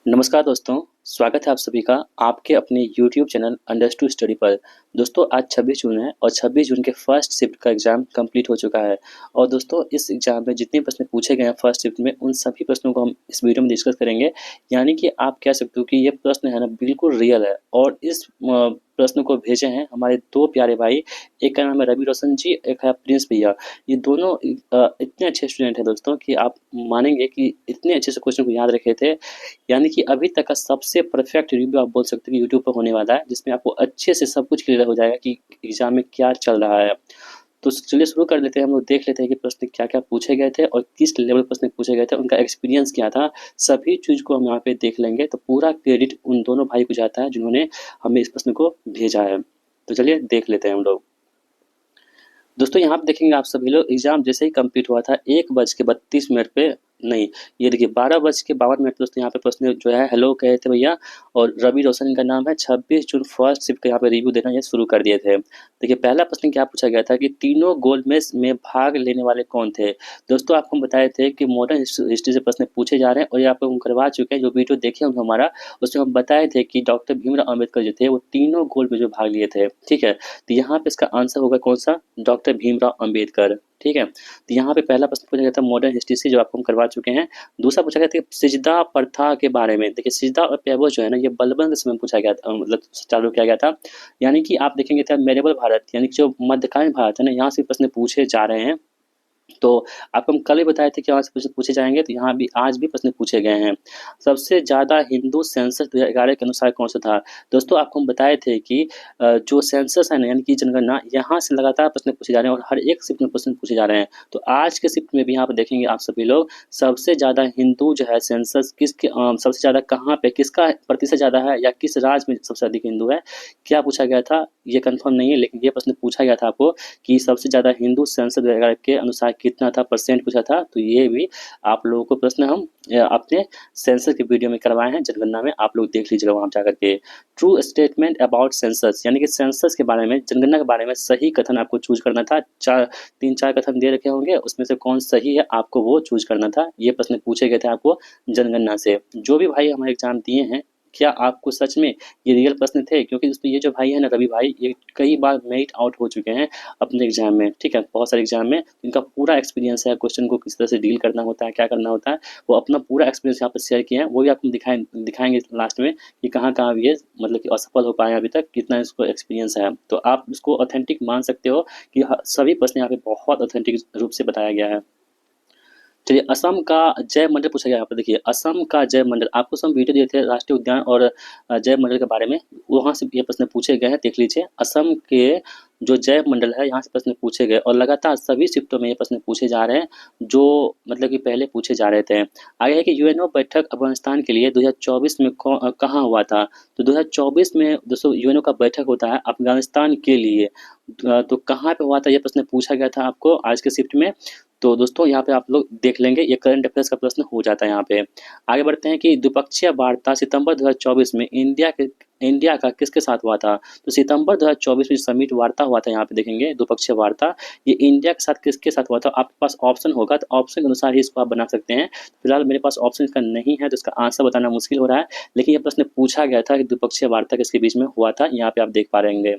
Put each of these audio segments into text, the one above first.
नमस्कार दोस्तों, स्वागत है आप सभी का आपके अपने यूट्यूब चैनल अंडरस्टूड स्टडी पर। दोस्तों आज 26 जून है और 26 जून के फर्स्ट शिफ्ट का एग्ज़ाम कंप्लीट हो चुका है। और दोस्तों इस एग्ज़ाम में जितने प्रश्न पूछे गए हैं फर्स्ट शिफ्ट में उन सभी प्रश्नों को हम इस वीडियो में डिस्कस करेंगे। यानी कि आप कह सकते हो कि ये प्रश्न है ना बिल्कुल रियल है और इस प्रश्न को भेजे हैं हमारे 2 प्यारे भाई, एक का नाम है रवि रोशन जी, एक है प्रिंस भैया। ये दोनों इतने अच्छे स्टूडेंट हैं दोस्तों कि आप मानेंगे कि इतने अच्छे से क्वेश्चन को याद रखे थे। यानी कि अभी तक का सबसे परफेक्ट रिव्यू आप बोल सकते हो कि यूट्यूब पर होने वाला है, जिसमें आपको अच्छे से सब कुछ क्लियर हो जाएगा कि एग्ज़ाम में क्या चल रहा है। तो चलिए शुरू कर लेते हैं, हम लोग देख लेते हैं कि प्रश्न क्या-क्या पूछे गए थे और किस लेवल प्रश्न पूछे गए थे, उनका एक्सपीरियंस क्या था, सभी चीज़ को हम यहाँ पे देख लेंगे। तो पूरा क्रेडिट उन दोनों भाई को जाता है जिन्होंने हमें इस प्रश्न को भेजा है। तो चलिए देख लेते हैं हम लोग। दोस्तों यहाँ पे देखेंगे आप सभी लोग एग्ज़ाम जैसे ही कंप्लीट हुआ था 1:32 पे नहीं, ये देखिए 12:52 दोस्तों यहाँ पे प्रश्न जो है हेलो कहे थे भैया। और रवि रोशन का नाम है 26 जून फर्स्ट शिफ्ट का यहाँ पे रिव्यू देना ये शुरू कर दिए थे। देखिए पहला प्रश्न क्या पूछा गया था कि तीनों गोल्ड मेडल्स में भाग लेने वाले कौन थे। दोस्तों आपको हम बताए थे कि मॉडर्न हिस्ट्री से प्रश्न पूछे जा रहे हैं और ये आपको हम करवा चुके हैं। जो वीडियो देखे होंगे हमारा, उसमें हम बताए थे कि डॉक्टर भीमराव अम्बेडकर जो थे वो तीनों गोल्ड में जो भाग लिए थे। ठीक है, तो यहाँ पे इसका आंसर होगा कौन सा, डॉक्टर भीमराव अम्बेडकर। ठीक है, तो यहाँ पे पहला प्रश्न पूछा गया था मॉडर्न हिस्ट्री से, जो आपको हम करवा चुके हैं। दूसरा पूछा गया था सिजदा प्रथा के बारे में। देखिए सिजदा और पैबोस जो है ना ये बलबन के समय पूछा गया था, मतलब चालू किया गया था। यानी कि आप देखेंगे था मेरेबल भारत यानी कि जो मध्यकालीन भारत है ना, यहाँ से प्रश्न पूछे जा रहे हैं। तो आपको हम कल ही बताए थे कि आज प्रश्न पूछे जाएंगे, तो यहाँ भी आज भी प्रश्न पूछे गए हैं। सबसे ज़्यादा हिंदू सेंसस 2011 के अनुसार कौन सा था। दोस्तों आपको हम बताए थे कि जो सेंसस है ना यानी कि जनगणना, यहाँ से लगातार प्रश्न पूछे जा रहे हैं और हर एक शिफ्ट में प्रश्न पूछे जा रहे हैं। तो आज के शिफ्ट में भी यहाँ पर देखेंगे आप सभी लोग, सबसे ज़्यादा हिंदू जो है सेंसस किसके सबसे ज़्यादा कहाँ पे किसका प्रतिशत ज़्यादा है या किस राज्य में सबसे अधिक हिंदू है, क्या पूछा गया था ये कंफर्म नहीं है, लेकिन ये प्रश्न पूछा गया था आपको कि सबसे ज़्यादा हिंदू सेंसस 2011 के अनुसार कितना था, परसेंट पूछा था। तो ये भी आप लोगों को प्रश्न हम अपने सेंसस के वीडियो में करवाए हैं, जनगणना में, आप लोग देख लीजिएगा वहाँ जाकर के। ट्रू स्टेटमेंट अबाउट सेंसस यानी कि सेंसस के बारे में, जनगणना के बारे में सही कथन आपको चूज करना था। 3-4 कथन दे रखे होंगे, उसमें से कौन सही है आपको वो चूज करना था। ये प्रश्न पूछे गए थे आपको जनगणना से। जो भी भाई हमारे एग्जाम दिए हैं, क्या आपको सच में ये रियल प्रश्न थे, क्योंकि दोस्तों ये जो भाई है ना रवि भाई, ये कई बार मेरिट आउट हो चुके हैं अपने एग्जाम में। ठीक है, बहुत सारे एग्जाम में इनका पूरा एक्सपीरियंस है, क्वेश्चन को किस तरह से डील करना होता है, क्या करना होता है, वो अपना पूरा एक्सपीरियंस यहाँ पर शेयर किए हैं। वो भी आपको दिखाएंगे लास्ट में कि कहाँ कहाँ ये मतलब कि असफल हो पाए अभी तक, कितना इसको एक्सपीरियंस है। तो आप इसको ऑथेंटिक मान सकते हो कि सभी प्रश्न यहाँ पे बहुत ऑथेंटिक रूप से बताया गया है। चलिए असम का जय मंडल पूछा गया यहाँ पर। देखिए असम का जय मंडल, आपको सब वीडियो दिए थे राष्ट्रीय उद्यान और जय मंडल के बारे में, वहाँ से ये प्रश्न पूछे गए हैं, देख लीजिए। असम के जो जय मंडल है यहाँ से प्रश्न पूछे गए और लगातार सभी शिफ्टों में ये प्रश्न पूछे जा रहे हैं, जो मतलब कि पहले पूछे जा रहे थे। आगे है कि यूएनओ बैठक अफगानिस्तान के लिए 2024 में कहाँ हुआ था। तो 2024 में दोस्तों यूएनओ का बैठक होता है अफगानिस्तान के लिए। तो कहाँ पे हुआ था ये प्रश्न पूछा गया था आपको आज के शिफ्ट में। तो दोस्तों यहाँ पे आप लोग देख लेंगे, ये करंट अफेयर्स का प्रश्न हो जाता है यहाँ पे। आगे बढ़ते हैं कि द्विपक्षीय वार्ता सितंबर 2024 में इंडिया का किसके साथ हुआ था। तो सितंबर 2024 में समिट वार्ता हुआ था, यहाँ पे देखेंगे द्विपक्षीय वार्ता, ये इंडिया के साथ किसके साथ हुआ था। आपके पास ऑप्शन होगा तो ऑप्शन के अनुसार ही इसको आप बना सकते हैं। फिलहाल मेरे पास ऑप्शन इसका नहीं है तो इसका आंसर बताना मुश्किल हो रहा है, लेकिन ये प्रश्न पूछा गया था कि द्विपक्षीय वार्ता किसके बीच में हुआ था, यहाँ पे आप देख पा रहे होंगे।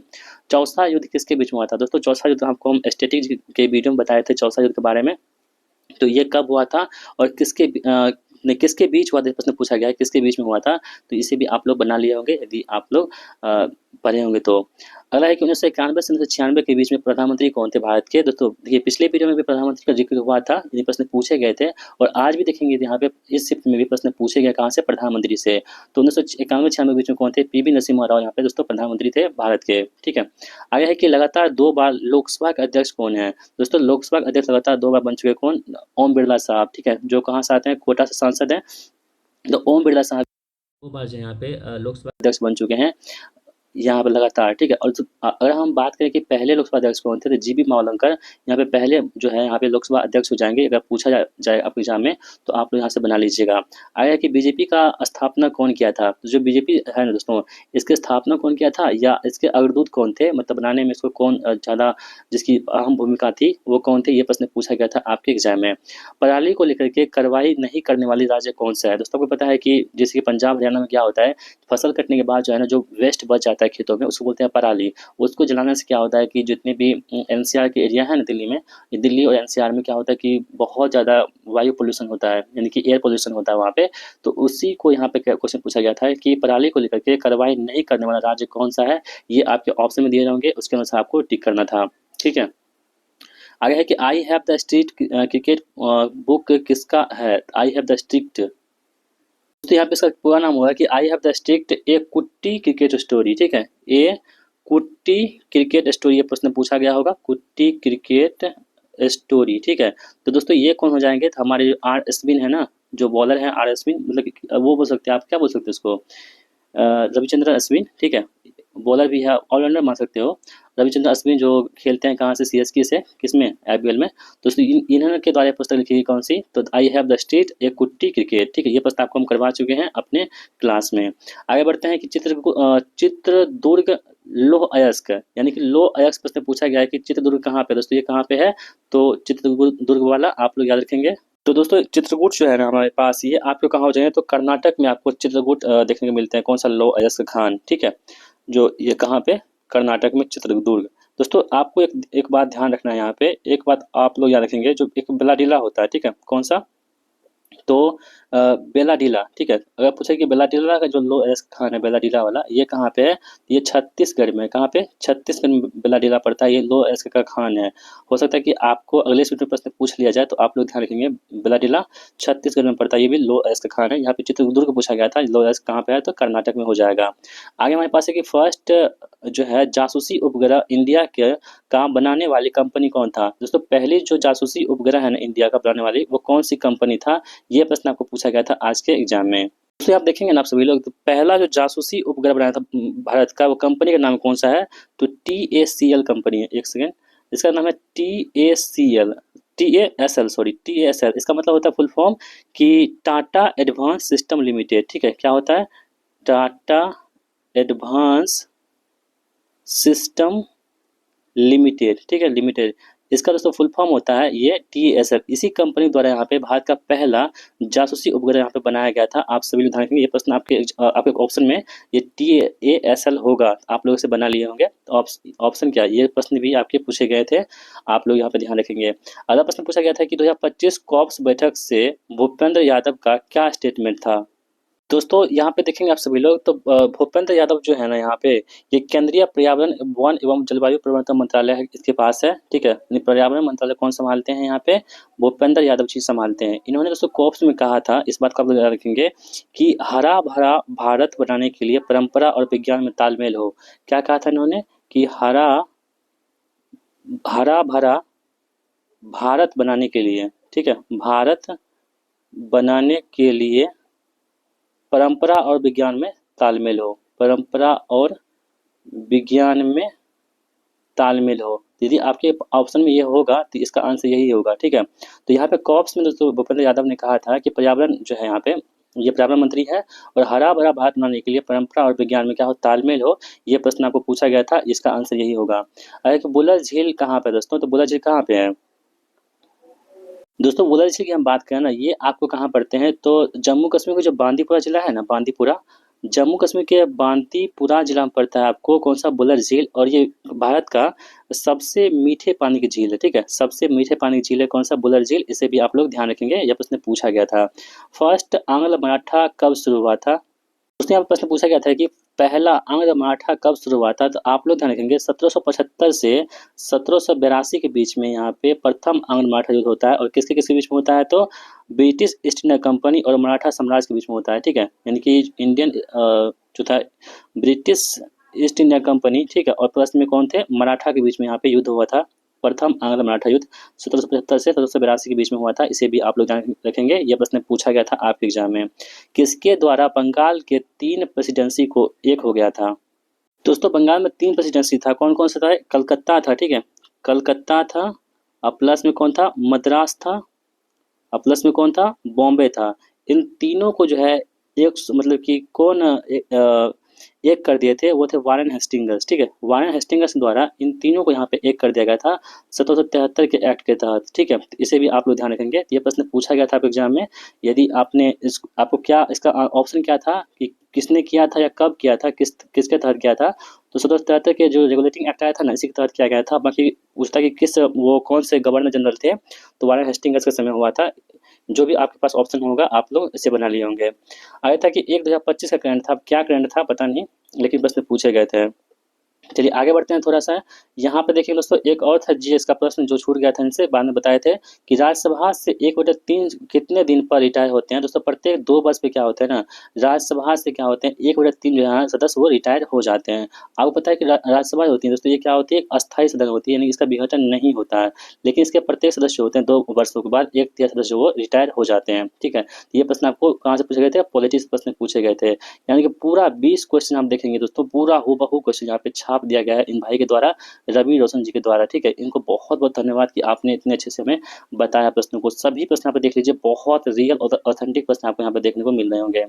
चौसा युद्ध किसके बीच में हुआ था। दोस्तों चौसा युद्ध आपको हम स्टैटिक के वीडियो में बताए थे चौसा युद्ध के बारे में। तो ये कब हुआ था और किसके बीच हुआ था, प्रश्न पूछा गया है किसके बीच में हुआ था। तो इसे भी आप लोग बना लिए होंगे यदि आप लोग पढ़े होंगे तो। अगला है कि 1991 से 1996 के बीच में प्रधानमंत्री कौन थे भारत के। दोस्तों देखिए पिछले वीडियो में भी प्रधानमंत्री का जिक्र हुआ था, ये प्रश्न पूछे गए थे और आज भी देखेंगे यहाँ पे इस शिफ्ट में भी प्रश्न पूछे गए, कहाँ से, प्रधानमंत्री से। तो 1991-96 के बीच में कौन थे, पीवी नरसिम्हा राव यहाँ पे दोस्तों प्रधानमंत्री थे भारत के। ठीक है, आगे है कि लगातार 2 बार लोकसभा के अध्यक्ष कौन है। दोस्तों लोकसभा के अध्यक्ष लगातार 2 बार बन चुके कौन, ओम बिरला साहब। ठीक है, जो कहाँ से आते हैं, कोटा से सांसद हैं। तो ओम बिरला साहब 2 बार जो यहाँ पे लोकसभा अध्यक्ष बन चुके हैं। यहाँ पे लगातार, ठीक है। और अगर हम बात करें कि पहले लोकसभा अध्यक्ष कौन थे, तो जीबी मावलंकर यहाँ पे पहले जो है यहाँ पे लोकसभा अध्यक्ष हो जाएंगे। अगर पूछा जाए आपके एग्जाम में, तो आप लोग यहाँ से बना लीजिएगा। आया कि बीजेपी का स्थापना कौन किया था। तो जो बीजेपी है ना दोस्तों, इसकी स्थापना कौन किया था, या इसके अग्रदूत कौन थे, मतलब बनाने में इसको कौन ज़्यादा जिसकी अहम भूमिका थी, वो कौन थे, ये प्रश्न पूछा गया था आपके एग्जाम में। पराली को लेकर के कार्रवाई नहीं करने वाली राज्य कौन सा है। दोस्तों को पता है कि जैसे कि पंजाब हरियाणा में क्या होता है, फसल कटने के बाद जो है ना, जो वेस्ट बच जाता है खेतों में, उसको बोलते हैं पराली। उसको जलाने से क्या होता है कि जितने भी एनसीआर के एरिया है ना दिल्ली में, दिल्ली और एनसीआर में क्या होता है कि बहुत ज़्यादा वायु पोल्यूशन होता है, यानी कि एयर पोल्यूशन होता है वहाँ पे। तो उसी को यहाँ पे क्वेश्चन पूछा गया था कि पराली को लेकर के कार्रवाई नहीं करने वाला राज्य कौन सा है। ये आपके ऑप्शन में दिए होंगे, उसके अनुसार आपको टिक करना था, ठीक है। आगे है कि I have the street cricket book किसका है। आई हैव द स्ट्रिक्ट, तो यहाँ पे इसका पूरा नाम होगा कि आई हैव द स्ट्रिक्ट ए कुट्टी क्रिकेट स्टोरी, ठीक है। ए कुट्टी क्रिकेट स्टोरी, ये प्रश्न पूछा गया होगा, कुट्टी क्रिकेट स्टोरी, ठीक है। तो दोस्तों ये कौन हो जाएंगे, तो हमारे जो आर अश्विन है ना, जो बॉलर है आर अश्विन, मतलब वो बोल सकते हैं, आप क्या बोल सकते हैं उसको, रविचंद्रन अश्विन, ठीक है। बॉलर भी है, ऑलराउंडर मान सकते हो। रविचंद्रन अश्विन जो खेलते हैं कहाँ से, सीएसके से, किसमें, आईपीएल में। तो इन्होंने के द्वारा पुस्तक लिखी गई कौन सी, तो आई हैव द स्ट्रीट ए कुट्टी क्रिकेट, ठीक है। ये प्रस्ताव को हम करवा चुके हैं अपने क्लास में। आगे बढ़ते हैं कि चित्रदुर्ग लोह अयस्क, यानी कि लोह अयस्क प्रश्न पूछा गया है कि चित्रदुर्ग कहाँ पे। दोस्तों ये कहाँ पे है, तो चित्रदुर्ग वाला आप लोग याद रखेंगे। तो दोस्तों चित्रकूट जो है ना हमारे पास, ये आपको कहाँ हो जाएंगे, तो कर्नाटक में आपको चित्रकूट देखने को मिलते हैं। कौन सा, लोह अयस्क खान, ठीक है। जो ये कहाँ पे, कर्नाटक में चित्रदुर्ग। दोस्तों आपको एक बात ध्यान रखना है, यहाँ पे एक बात आप लोग याद रखेंगे, जो एक बेलाडीला होता है, ठीक है। कौन सा, तो बेलाडीला, ठीक है। अगर पूछे कि बेलाडीला का जो लो एस खान है, बेलाडीला वाला, ये कहाँ पे है, ये छत्तीसगढ़ में। कहाँ पे, छत्तीसगढ़ में बेलाडीला पड़ता है, ये लो एस का खान है। हो सकता है कि आपको अगले वीडियो में प्रश्न पूछ लिया जाए, तो आप लोग ध्यान रखेंगे, बेलाडीला छत्तीसगढ़ में पड़ता है, ये भी लो एस का खान है। यहाँ पे चित्रदुर्ग पूछा गया था, लो एस कहाँ पे है, तो कर्नाटक में हो जाएगा। आगे हमारे पास है कि फर्स्ट जो है जासूसी उपग्रह इंडिया के का बनाने वाली कंपनी कौन था। दोस्तों पहली जो जासूसी उपग्रह है ना इंडिया का बनाने वाली, वो कौन सी कंपनी था, ये प्रश्न आपको पूछा गया था आज के एग्जाम में। दूसरे आप देखेंगे ना आप सभी लोग, तो पहला जो जासूसी उपग्रह बनाया था भारत का, वो कंपनी का नाम कौन सा है, तो TACL कंपनी है। एक सेकेंड, इसका नाम है TACL, TASL, सॉरी TASL। इसका मतलब होता है फुल फॉर्म कि टाटा एडवांस सिस्टम लिमिटेड, ठीक है। क्या होता है, टाटा एडवांस सिस्टम लिमिटेड, ठीक है, लिमिटेड। इसका दोस्तों फुल फॉर्म होता है ये TASL। इसी कंपनी द्वारा यहाँ पे भारत का पहला जासूसी उपग्रह यहाँ पे बनाया गया था। आप सभी लोग ध्यान रखेंगे, ये प्रश्न आपके ऑप्शन में ये TASL होगा, आप लोग इसे बना लिए होंगे। तो ऑप्शन क्या, ये प्रश्न भी आपके पूछे गए थे, आप लोग यहाँ पे ध्यान रखेंगे। अगला प्रश्न पूछा गया था कि 2025 कॉप्स बैठक से भूपेंद्र यादव का क्या स्टेटमेंट था। दोस्तों यहाँ पे देखेंगे आप सभी लोग, तो भूपेंद्र यादव जो है ना यहाँ पे, ये केंद्रीय पर्यावरण वन एवं जलवायु परिवर्तन मंत्रालय है, इसके पास है, ठीक है। पर्यावरण मंत्रालय कौन संभालते हैं, यहाँ पे भूपेंद्र यादव जी संभालते हैं। इन्होंने दोस्तों कोप्स में कहा था, इस बात को आप याद रखेंगे, कि हरा भरा भारत बनाने के लिए परंपरा और विज्ञान में तालमेल हो। क्या कहा था इन्होंने, कि हरा भरा भारत बनाने के लिए, ठीक है, भारत बनाने के लिए परंपरा और विज्ञान में तालमेल हो, परंपरा और विज्ञान में तालमेल हो। यदि आपके ऑप्शन में ये होगा, तो इसका आंसर यही होगा, ठीक है। तो यहाँ पे कॉप्स में दोस्तों भूपेंद्र यादव ने कहा था कि पर्यावरण जो है यहाँ पे, ये पर्यावरण मंत्री है, और हरा भरा भारत बनाने के लिए परंपरा और विज्ञान में क्या हो, तालमेल हो। ये प्रश्न आपको पूछा गया था, इसका आंसर यही होगा। अरे तो बुलर झील कहाँ पे दोस्तों, तो बुलर झील कहाँ पे है दोस्तों, बुलर झील की हम बात करें ना, ये आपको कहाँ पड़ते हैं, तो जम्मू कश्मीर का जो बांदीपुरा जिला है ना, बांदीपुरा, जम्मू कश्मीर के बांदीपुरा जिला में पड़ता है आपको कौन सा, बुलर झील। और ये भारत का सबसे मीठे पानी की झील है, ठीक है, सबसे मीठे पानी की झील है कौन सा, बुलर झील। इसे भी आप लोग ध्यान रखेंगे, यह प्रश्न पूछा गया था। फर्स्ट आंग्ल मराठा कब शुरू हुआ था। उसने यहाँ पे प्रश्न पूछा गया था कि पहला आंग्ल मराठा कब शुरू हुआ था, तो आप लोग ध्यान रखेंगे 1775 से 1782 के बीच में यहाँ पे प्रथम आंग्ल मराठा युद्ध होता है। और किसके किसके बीच में होता है, तो ब्रिटिश ईस्ट इंडिया कंपनी और मराठा साम्राज्य के बीच में होता है, ठीक है। यानी कि इंडियन जो था ब्रिटिश ईस्ट इंडिया कंपनी, ठीक है, और प्लस में कौन थे, मराठा के बीच में यहाँ पे युद्ध हुआ था। प्रथम आंग्ल मराठा युद्ध 1775 से 1782 के बीच में हुआ था। इसे भी आप लोग ध्यान रखेंगे, यह प्रश्न पूछा गया था आपके एग्जाम में। किसके द्वारा बंगाल के 3 प्रेसिडेंसी को एक हो गया था। दोस्तों बंगाल में 3 प्रेसिडेंसी था, कौन कौन सा था? कलकत्ता था, ठीक है, कलकत्ता था, प्लस में कौन था? मद्रास था, प्लस में कौन था? बॉम्बे था। इन तीनों को जो है मतलब कि कौन एक कर दिए थे, वो थे वारेन हेस्टिंग्स, ठीक है, वारेन हेस्टिंग्स द्वारा इन तीनों को यहाँ पे एक कर दिया गया था 1773 के एक्ट के तहत, ठीक है। तो इसे भी आप लोग ध्यान रखेंगे, ये प्रश्न पूछा गया था आपके एग्जाम में। यदि आपने आपको क्या इसका ऑप्शन क्या था कि किसने किया था या कब किया था, किसके तहत किया था? तो 1773 के जो रेगुलेटिंग एक्ट आया था ना, इसी के तहत किया गया था। बाकी पूछता कि किस वो कौन से गवर्नर जनरल थे, तो वारेन हेस्टिंग्स के समय हुआ था। जो भी आपके पास ऑप्शन होगा आप लोग इसे बना लिए होंगे। आया था कि 1/2025 का करंट था, क्या करंट था पता नहीं, लेकिन बस में पूछे गए थे। चलिए आगे बढ़ते हैं थोड़ा सा। यहाँ पे देखिए दोस्तों, एक और था जीएस का प्रश्न जो छूट गया था इनसे, बाद में बताए थे कि राज्यसभा से 1/3 कितने दिन पर रिटायर होते हैं? दोस्तों प्रत्येक 2 वर्ष पे क्या होते हैं ना, राज्यसभा से क्या होते हैं, 1/3 जो है सदस्य वो रिटायर हो जाते हैं। आपको पता है कि राज्यसभा होती है दोस्तों, ये क्या होती है? एक अस्थायी सदन होती है, यानी इसका विघटन नहीं होता है। लेकिन इसके प्रत्येक सदस्य होते हैं 2 वर्षों के बाद 1/3 सदस्य वो रिटायर हो जाते हैं, ठीक है। ये प्रश्न आपको कहाँ से पूछे गए थे? पॉलिटिक्स प्रश्न पूछे गए थे। यानी कि पूरा 20 क्वेश्चन आप देखेंगे दोस्तों, पूरा हूबहू क्वेश्चन यहाँ पे छाप दिया गया है इन भाई के द्वारा, रवि रोशन जी के द्वारा, ठीक है। इनको बहुत बहुत धन्यवाद कि आपने इतने अच्छे से हमें बताया प्रश्नों को। सभी प्रश्न यहाँ पे देख लीजिए, बहुत रियल और ऑथेंटिक प्रश्न आपको यहाँ पे देखने को मिल रहे होंगे।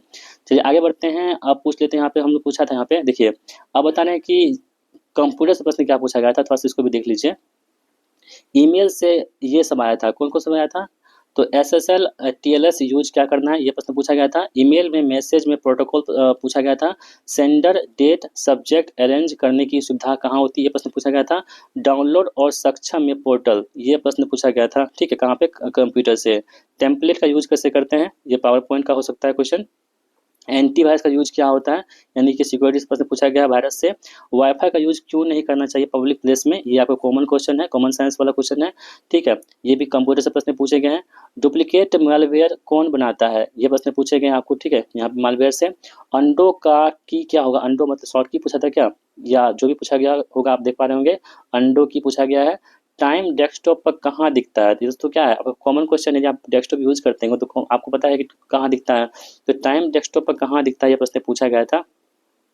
चलिए आगे बढ़ते हैं, अब पूछ लेते हैं। यहाँ पे हम लोग पूछा था, यहाँ पे देखिए, अब बता रहे हैं कि कंप्यूटर से प्रश्न क्या पूछा गया था, थोड़ा सा इसको भी देख लीजिए। ईमेल से ये सब आया था, कौन कौन सब आया था? तो एसएसएल टीएलएस यूज क्या करना है, ये प्रश्न पूछा गया था। ईमेल में मैसेज में प्रोटोकॉल पूछा गया था। सेंडर डेट सब्जेक्ट अरेंज करने की सुविधा कहाँ होती है, ये प्रश्न पूछा गया था। डाउनलोड और सक्षम में पोर्टल, ये प्रश्न पूछा गया था, ठीक है, कहाँ पे? कंप्यूटर से। टेम्पलेट का यूज कैसे करते हैं, ये पावर पॉइंट का हो सकता है क्वेश्चन। एंटीवायरस का यूज क्या होता है, यानी कि सिक्योरिटी प्रश्न पूछा गया वायरस से। वाईफाई का यूज क्यों नहीं करना चाहिए पब्लिक प्लेस में, ये आपका कॉमन क्वेश्चन है, कॉमन साइंस वाला क्वेश्चन है, ठीक है। ये भी कंप्यूटर से प्रश्न पूछे गए हैं। डुप्लीकेट मालवेयर कौन बनाता है, ये प्रश्न पूछे गए हैं आपको, ठीक है, यहाँ पे मालवेयर से। अंडो का की क्या होगा, अंडो मतलब शॉर्ट की पूछा था क्या, या जो भी पूछा गया होगा आप देख पा रहे होंगे, अंडो की पूछा गया है। टाइम डेस्कटॉप पर कहाँ दिखता है, दोस्तों क्या है, कॉमन क्वेश्चन है, जब आप डेस्कटॉप यूज करते हैं तो आपको पता है कि कहाँ दिखता है। तो टाइम डेस्कटॉप पर कहाँ दिखता है, ये प्रश्न पूछा गया था।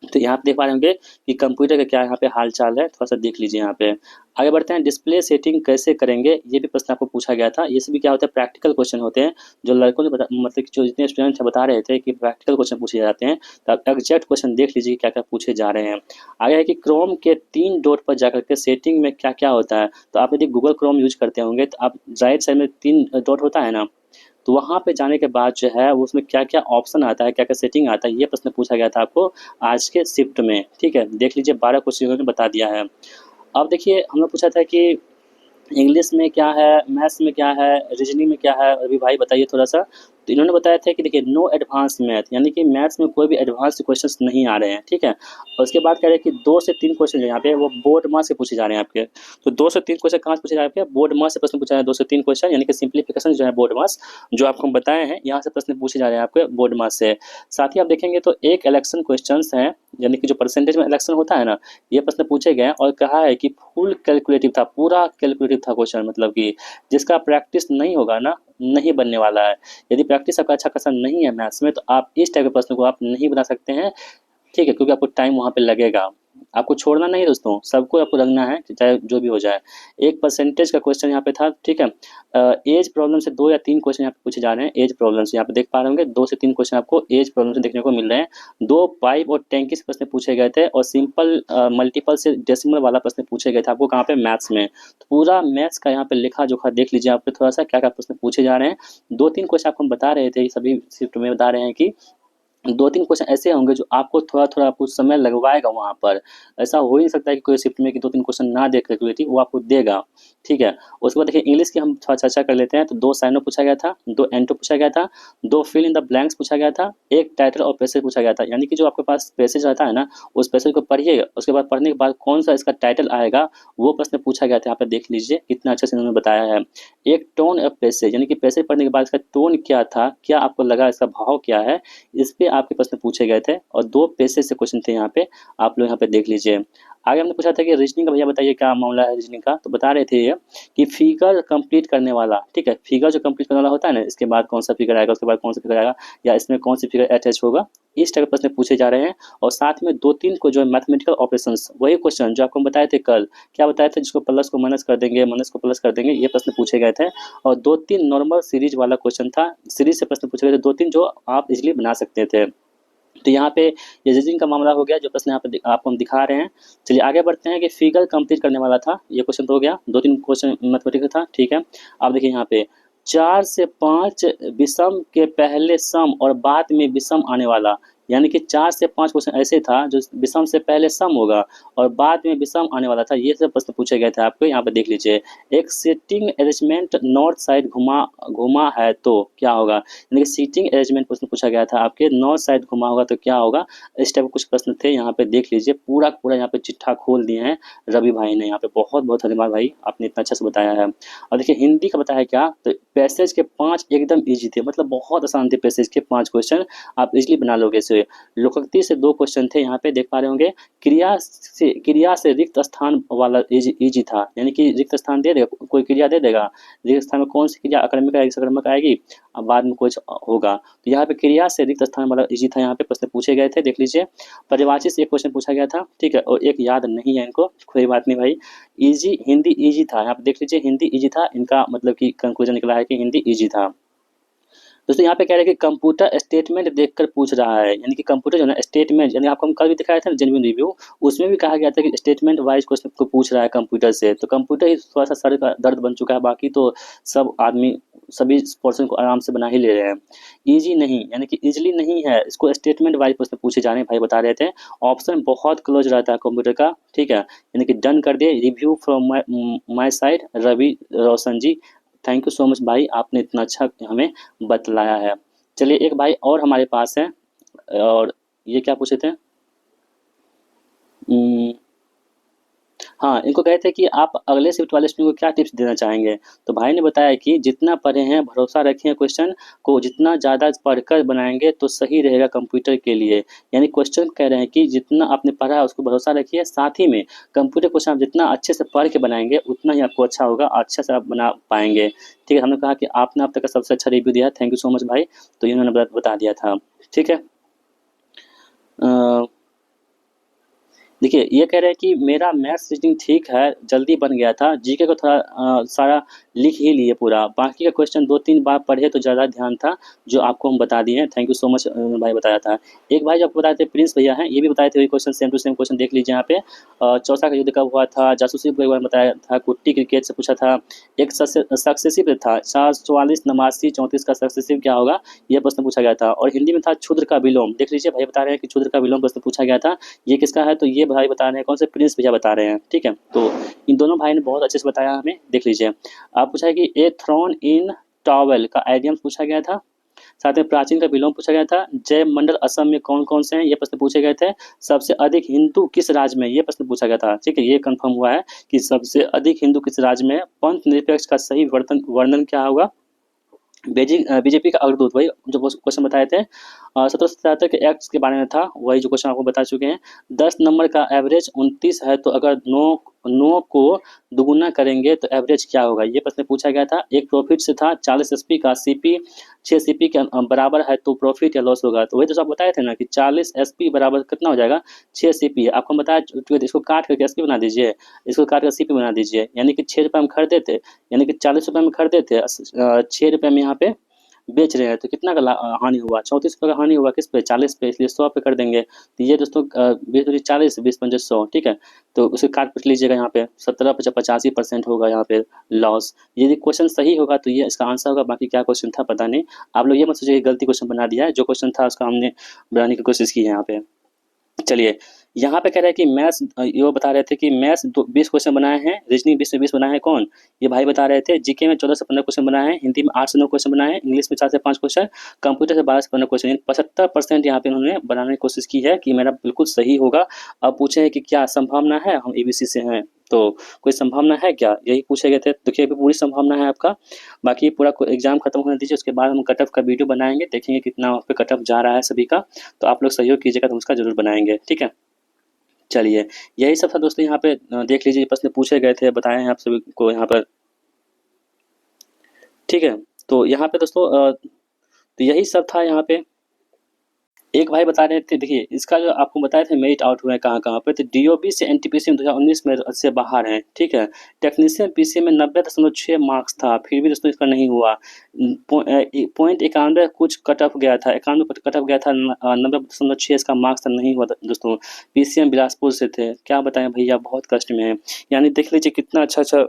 तो यहाँ पे देख पा रहे होंगे कि कंप्यूटर का क्या यहाँ पे हाल चाल है, थोड़ा सा देख लीजिए यहाँ पे। आगे बढ़ते हैं, डिस्प्ले सेटिंग कैसे करेंगे, ये भी प्रश्न आपको पूछा गया था। ये सभी क्या होता है? प्रैक्टिकल क्वेश्चन होते हैं, जो लड़कों ने मतलब कि जो जितने स्टूडेंट्स बता रहे थे कि प्रैक्टिकल क्वेश्चन पूछे जाते हैं, तो आप एग्जैक्ट क्वेश्चन देख लीजिए क्या क्या पूछे जा रहे हैं। आगे है कि क्रोम के 3 डॉट पर जाकर के सेटिंग में क्या क्या होता है। तो आप यदि गूगल क्रोम यूज करते होंगे तो आप राइट साइड में 3 डॉट होता है ना, तो वहाँ पे जाने के बाद जो है वो उसमें क्या-क्या ऑप्शन आता है, क्या-क्या सेटिंग आता है, ये प्रश्न पूछा गया था आपको आज के शिफ्ट में, ठीक है। देख लीजिए 12 क्वेश्चन इन्होंने बता दिया है। अब देखिए हम लोग पूछा था कि इंग्लिश में क्या है, मैथ्स में क्या है, रीजनिंग में क्या है, अभी भाई बताइए थोड़ा सा। तो इन्होंने बताया था कि देखिए नो एडवांस मैथ, यानी कि मैथ्स में कोई भी एडवांस क्वेश्चंस नहीं आ रहे हैं, ठीक है। और उसके बाद कह रहे हैं कि 2 से 3 क्वेश्चन जो यहाँ पे वो बोर्ड मार्क्स से पूछे जा रहे हैं आपके। तो 2 से 3 क्वेश्चन कहाँ से पूछे जा रहे हैं आपके? बोर्ड मार्क्स से प्रश्न पूछा जा रहा है, 2 से 3 क्वेश्चन, यानी कि सिंप्लीफिकेशन जो है बोर्ड मार्क्स, जो आपको हम बताए हैं, यहाँ से प्रश्न पूछे जा रहे हैं आपके बोर्ड मार्क्स से। साथ ही आप देखेंगे तो एक इलेक्शन क्वेश्चंस हैं, यानी कि जो परसेंटेज में इलेक्शन होता है ना, ये प्रश्न पूछे गए हैं और कहा है कि फुल कैलकुलेटिव था, पूरा कैलकुलेटिव था क्वेश्चन, मतलब कि जिसका प्रैक्टिस नहीं होगा ना, नहीं बनने वाला है। यदि प्रैक्टिस आपका अच्छा खासा नहीं है मैथ्स में, तो आप इस टाइप के प्रश्न को आप नहीं बना सकते हैं, ठीक है, क्योंकि आपको टाइम वहाँ पे लगेगा। आपको छोड़ना नहीं है दोस्तों, सबको आपको रखना है, चाहे जो भी हो जाए। एक परसेंटेज का क्वेश्चन यहाँ पे था, ठीक है। एज प्रॉब्लम से 2 या 3 क्वेश्चन यहाँ पे पूछे जा रहे हैं। एज प्रॉब्लम से यहाँ पे देख पा रहे होंगे 2 से 3 क्वेश्चन आपको एज प्रॉब्लम से देखने को मिल रहे हैं। 2 पाइप और टैंकी से प्रश्न पूछे गए थे और सिंपल मल्टीपल से डेसिमल वाला प्रश्न पूछे गए थे आपको, कहाँ पे? मैथ्स में। तो पूरा मैथ्स का यहाँ पे लेखा जोखा देख लीजिए आप थोड़ा सा, क्या क्या प्रश्न पूछे जा रहे हैं। 2-3 क्वेश्चन आपको हम बता रहे थे, सभी शिफ्ट में बता रहे हैं कि 2-3 क्वेश्चन ऐसे होंगे जो आपको थोड़ा-थोड़ा आपको समय लगवाएगा वहाँ पर। ऐसा हो ही नहीं सकता है कि कोई शिफ्ट में कि 2-3 क्वेश्चन ना दे कैलकुलेटिव, वो आपको देगा, ठीक है। उसके बाद देखिए इंग्लिश की हम थोड़ा चर्चा कर लेते हैं। तो 2 साइनो पूछा गया था, 2 एंटो पूछा गया था, 2 फिल इन द ब्लैंक्स पूछा गया था, 1 टाइटल और पैसेज पूछा गया था। यानी कि जो आपके पास पैसेज रहता है ना, उस पैसेज को पढ़िए, उसके बाद पढ़ने के बाद कौन-सा इसका टाइटल आएगा, वो प्रश्न पूछा गया था। यहाँ पे देख लीजिए कितना अच्छे से इन्होंने बताया है। एक टोन ऑफ पैसेज, यानी कि पैसेज पढ़ने के बाद इसका टोन क्या था, क्या आपको लगा, इसका भाव क्या है, इस पे आपके प्रश्न पूछे गए थे और 2 पेशे से क्वेश्चन थे यहाँ पे, आप लोग यहाँ पे देख लीजिए। आगे हमने पूछा था कि रीजनिंग का भैया बताइए क्या मामला है रीजनिंग का, तो बता रहे थे ये कि फिगर कंप्लीट करने वाला, ठीक है, फिगर जो कंप्लीट करने वाला होता है ना, इसके बाद कौन सा फिगर आएगा, उसके बाद कौन सा फिगर आएगा, या इसमें कौन सी फिगर अटैच होगा, इस टाइप के प्रश्न पूछे जा रहे हैं। और साथ में 2-3 को जो है मैथमेटिकल ऑपरेशंस, वही क्वेश्चन जो आपको हम बताए थे कल, क्या बताए थे, जिसको प्लस को माइनस कर देंगे, माइनस को प्लस कर देंगे, ये प्रश्न पूछे गए थे। और 2-3 नॉर्मल सीरीज वाला क्वेश्चन था, सीरीज से प्रश्न पूछे गए थे 2-3 जो आप इजीली बना सकते थे। तो यहाँ पे ये रीजनिंग का मामला हो गया, जो प्रश्न यहाँ पे आपको हम दिखा रहे हैं। चलिए आगे बढ़ते हैं कि फिगर कंप्लीट करने वाला था, ये क्वेश्चन तो हो गया, 2-3 क्वेश्चन मैथमेटिक्स था, ठीक है। अब देखिए यहाँ पे 4 से 5 विषम के पहले सम और बाद में विषम आने वाला, यानी कि 4 से 5 क्वेश्चन ऐसे था जो विषम से पहले सम होगा और बाद में विषम आने वाला था। ये सब प्रश्न पूछे गए थे आपको, यहाँ पे देख लीजिए। एक सीटिंग अरेंजमेंट नॉर्थ साइड घुमा घुमा है तो क्या होगा, यानी कि सीटिंग अरेंजमेंट प्रश्न पूछा गया था आपके, नॉर्थ साइड घुमा होगा तो क्या होगा। इस टाइप के कुछ प्रश्न थे, यहाँ पे देख लीजिए। पूरा पूरा यहाँ पे चिट्ठा खोल दिए हैं रवि भाई ने, यहाँ पे बहुत बहुत धन्यवाद भाई, आपने इतना अच्छा से बताया है। और देखिए हिंदी का बताया क्या, तो पैसेज के 5 एकदम ईजी थे, मतलब बहुत आसान थे पैसेज के 5 क्वेश्चन, आप इजीली बना लोगे इसे। लोकोक्ति से 2 क्वेश्चन थे, यहाँ पे देख पा रहे होंगे। क्रिया से रिक्त स्थान वाला इजी था, यानी कि रिक्त स्थान दे देगा, कोई क्रिया दे देगा, रिक्त स्थान में कौन सी क्रिया आकर्मक आएगी, सकर्मक आएगी, अब बाद में कुछ होगा। तो यहाँ पे क्रिया से रिक्त स्थान वाला इजी था, यहाँ पे प्रश्न पूछे गए थे, देख लीजिए। परिभाषित से एक क्वेश्चन पूछा गया था, ठीक है, और एक याद नहीं है इनको, कोई बात नहीं भाई। इजी हिंदी इजी था, यहाँ पे देख लीजिए, हिंदी इजी था, इनका मतलब कि कंक्लूजन निकला है कि हिंदी इजी था। दोस्तों यहाँ पे कह रहे हैं कि कंप्यूटर स्टेटमेंट देखकर पूछ रहा है, यानी कि कंप्यूटर जो है ना स्टेटमेंट, यानी आपको हम कल भी दिखाया था ना जेन्युइन रिव्यू, उसमें भी कहा गया था कि स्टेटमेंट वाइज क्वेश्चन को पूछ रहा है कंप्यूटर से। तो कंप्यूटर ही थोड़ा सा सर का दर्द बन चुका है, बाकी तो सब आदमी सभी पोर्शन को आराम से बना ही ले रहे हैं। ईजी नहीं, यानी कि इजली नहीं है, इसको स्टेटमेंट वाइज प्रश्न पूछे जा रहे हैं, भाई बता रहे थे। ऑप्शन बहुत क्लोज रहता है कंप्यूटर का, ठीक है, यानी कि डन कर दिए। Review from my side Ravi Roshan ji, thank you so much भाई, आपने इतना अच्छा हमें बतलाया है। चलिए एक भाई और हमारे पास है, और ये क्या पूछे थे, हाँ, इनको कहे थे कि आप अगले शिफ्ट वाले स्टूडेंट को क्या टिप्स देना चाहेंगे। तो भाई ने बताया कि जितना पढ़े हैं भरोसा रखें, क्वेश्चन को जितना ज़्यादा पढ़कर बनाएंगे तो सही रहेगा कंप्यूटर के लिए। यानी क्वेश्चन कह रहे हैं कि जितना आपने पढ़ा है उसको भरोसा रखिए, साथ ही में कंप्यूटर क्वेश्चन आप जितना अच्छे से पढ़ के बनाएंगे उतना ही आपको अच्छा होगा, अच्छे से आप बना पाएंगे। ठीक है, हमने कहा कि आपने अब तक का सबसे अच्छा रिव्यू दिया, थैंक यू सो मच भाई। तो इन्होंने बता दिया था, ठीक है। देखिए ये कह रहे हैं कि मेरा मैथ्स रीजनिंग ठीक है, जल्दी बन गया था, जीके को थोड़ा सारा लिख ही लिए पूरा, बाकी का क्वेश्चन 2-3 बार पढ़े तो ज़्यादा ध्यान था, जो आपको हम बता दिए हैं, थैंक यू सो मच भाई बताया था। एक भाई जो आपको बताए थे प्रिंस भैया हैं, ये भी बताए थे वही question, same to same question देख लीजिए यहाँ पे। चौसा का युद्ध कब हुआ था, जासूसी को एक बार बताया था, कुट्टी क्रिकेट से पूछा था, एक सक्सेसिव था 44, 89, 34 का सक्सेसिव क्या होगा, ये प्रश्न पूछा गया था। और हिंदी में था क्षुद्र का विलोम, देख लीजिए भाई बता रहे हैं कि क्षुद्र का विलोम प्रश्न पूछा गया था, ये किसका है, तो ये भाई बता रहे हैं कौन से, प्रिंस भैया बता रहे हैं, ठीक है। तो इन दोनों भाई ने बहुत अच्छे से बताया हमें, देख लीजिए। आप पूछा है कि ए थ्रोन इन टॉवेल का आइडियम पूछा गया था, साथ में प्राचीन का विलोम पूछा गया था, जय मंडल असम में कौन कौन से हैं, ये प्रश्न पूछे गए थे। सबसे अधिक हिंदू किस राज्य में, ये प्रश्न पूछा गया था, ठीक है, ये कंफर्म हुआ है कि सबसे अधिक हिंदू किस राज्य में। पंथ निरपेक्ष का सही वर्णन क्या होगा, बीजेपी का अग्रदूत, वही जो क्वेश्चन बताए थे। 1777 के एक्ट के बारे में था, वही जो क्वेश्चन आपको बता चुके हैं। 10 नंबर का एवरेज 29 है, तो अगर 9 को दुगुना करेंगे तो एवरेज क्या होगा, ये प्रश्न पूछा गया था। एक प्रॉफिट से था 40 एसपी का, सीपी 6 सीपी के बराबर है तो प्रॉफिट या लॉस होगा। तो वही तो आप बताए थे ना कि 40 एसपी बराबर कितना हो जाएगा, 6 सीपी। आपको हम बताया, इसको काट करके एसपी बना दीजिए, इसको काट कर सीपी बना दीजिए, यानी कि 6 रुपये में खरीदे थे, यानी कि 40 रुपये में खरीदे थे, 6 रुपये में यहाँ पे बेच रहे हैं, तो कितना का हानि हुआ, 34 रुपये का हानि हुआ, किस पे, 40 पे, इसलिए 100 पे कर देंगे। तो ये दोस्तों 20 40, 20 पंजे 100, ठीक है। तो उसे काट पीट लीजिएगा, यहाँ पे 70-85% होगा यहाँ पे लॉस। यदि क्वेश्चन सही होगा तो ये इसका आंसर होगा, बाकी क्या क्वेश्चन था पता नहीं। आप लोग ये मत सोचिए गलती क्वेश्चन बना दिया है, जो क्वेश्चन था उसका हमने बनाने की कोशिश की है यहाँ पे। चलिए यहाँ पे कह रहे हैं कि मैथ्स, ये बता रहे थे कि मैथ्स 20 क्वेश्चन बनाए हैं, रीजनिंग 20 से 20 बनाए हैं, कौन, ये भाई बता रहे थे। जीके में 14 से 15 क्वेश्चन बनाए हैं, हिंदी में 8 से 9 क्वेश्चन बनाए हैं, इंग्लिश में 4 से 5 क्वेश्चन, कंप्यूटर से 12 से 15 क्वेश्चन, 75% यहाँ पे उन्होंने बनाने की कोशिश की है कि मेरा बिल्कुल सही होगा। अब पूछे हैं कि क्या संभावना है, हम ABC से हैं तो कोई संभावना है क्या, यही पूछे गए थे। देखिए अभी पूरी संभावना है आपका, बाकी पूरा एग्जाम खत्म होने दीजिए, उसके बाद हम कट ऑफ का वीडियो बनाएंगे, देखेंगे कितना वहाँ पे कट ऑफ जा रहा है सभी का। तो आप लोग सहयोग कीजिएगा तो उसका जरूर बनाएंगे, ठीक है। चलिए यही सब था दोस्तों, यहाँ पे देख लीजिए प्रश्न पूछे गए थे, बताए हैं आप सभी को यहाँ पर, ठीक है। तो यहाँ पे दोस्तों तो यही सब था यहाँ पे। एक भाई बता रहे थे, देखिए इसका जो आपको बताए थे मेरिट आउट हुए हैं कहाँ-कहाँ पे, तो डीओबी से एनटीपीसी में 2019 में से बाहर हैं, ठीक है। टेक्नीशियन पीसी में 90.6 मार्क्स था, फिर भी दोस्तों इसका नहीं हुआ। पॉइंट 91 कुछ कट ऑफ गया था, 91 कट ऑफ गया था, 90.6 इसका मार्क्स था, नहीं हुआ दोस्तों। पीसीएम बिलासपुर से थे, क्या बताएं भैया, बहुत कष्ट में है। यानी देख लीजिए कितना अच्छा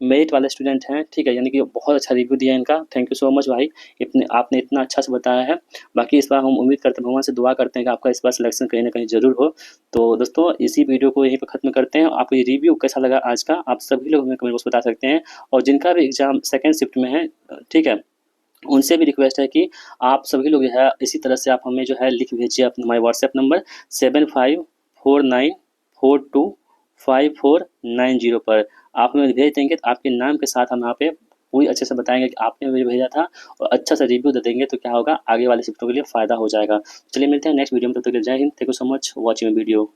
मेरिट वाले स्टूडेंट हैं, ठीक है, यानी कि बहुत अच्छा रिव्यू दिया इनका। थैंक यू सो मच भाई, इतने आपने इतना अच्छा से बताया है। बाकी इस बार हम उम्मीद करते हैं, भगवान से दुआ करते हैं कि आपका इस बार सिलेक्शन कहीं ना कहीं ज़रूर हो। तो दोस्तों इसी वीडियो को यहीं पर ख़त्म करते हैं। आपको ये रिव्यू कैसा लगा आज का, आप सभी लोग हमें कमेंट बॉक्स बता सकते हैं। और जिनका भी एग्ज़ाम सेकेंड शिफ्ट में है, ठीक है, उनसे भी रिक्वेस्ट है कि आप सभी लोग जो है इसी तरह से आप हमें जो है लिख भेजिए अपना हमारे व्हाट्सएप नंबर 7549425490 पर। आप हमें भेज देंगे तो आपके नाम के साथ हम यहाँ पे पूरी अच्छे से बताएंगे कि आपने मुझे भेजा था, और अच्छा सा रिव्यू दे देंगे, तो क्या होगा, आगे वाले शिफ्टों के लिए फ़ायदा हो जाएगा। चलिए मिलते हैं नेक्स्ट वीडियो में, तब तक के लिए जय Hind, thank you so much watching video.